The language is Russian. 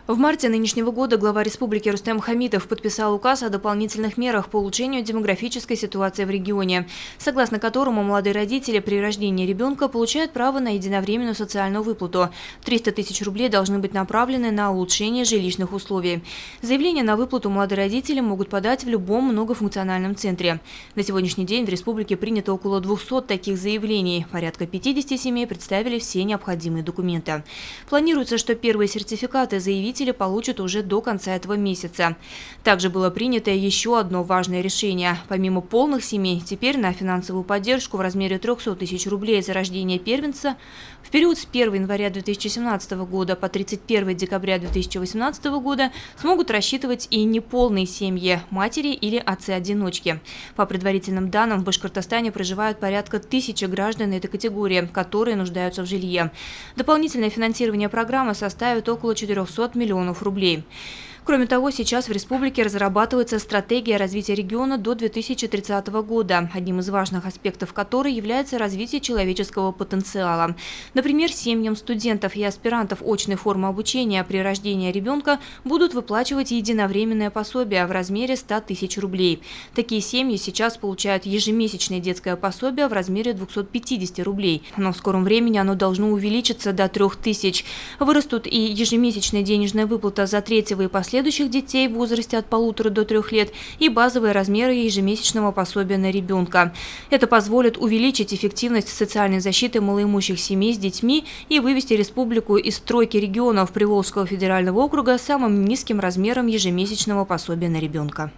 В марте нынешнего года глава республики Рустем Хамитов подписал указ о дополнительных мерах по улучшению демографической ситуации в регионе, согласно которому молодые родители при рождении ребенка получают право на единовременную социальную выплату. 300 тысяч рублей должны быть направлены на улучшение жилищных условий. Заявление на выплату молодые родители могут подать в любом многофункциональном центре. На сегодняшний день в республике принято около 200 таких заявлений. Порядка 50 семей представили все необходимые документы. Планируется, что первые сертификаты заявителей получат уже до конца этого месяца. Также было принято еще одно важное решение. Помимо полных семей, теперь на финансовую поддержку в размере 300 тысяч рублей за рождение первенца в период с 1 января 2017 года по 31 декабря 2018 года смогут рассчитывать и неполные семьи, матери или отцы-одиночки. По предварительным данным, в Башкортостане проживают порядка 1000 граждан этой категории, которые нуждаются в жилье. Дополнительное финансирование программы составит около 400 миллионов рублей. Кроме того, сейчас в республике разрабатывается стратегия развития региона до 2030 года, одним из важных аспектов которой является развитие человеческого потенциала. Например, семьям студентов и аспирантов очной формы обучения при рождении ребенка будут выплачивать единовременное пособие в размере 100 тысяч рублей. Такие семьи сейчас получают ежемесячное детское пособие в размере 250 рублей, но в скором времени оно должно увеличиться до 3000. Вырастут и ежемесячная денежная выплата за третьего и следующих детей в возрасте от 1,5 до 3 лет и базовые размеры ежемесячного пособия на ребенка. Это позволит увеличить эффективность социальной защиты малоимущих семей с детьми и вывести республику из тройки регионов Приволжского федерального округа с самым низким размером ежемесячного пособия на ребенка.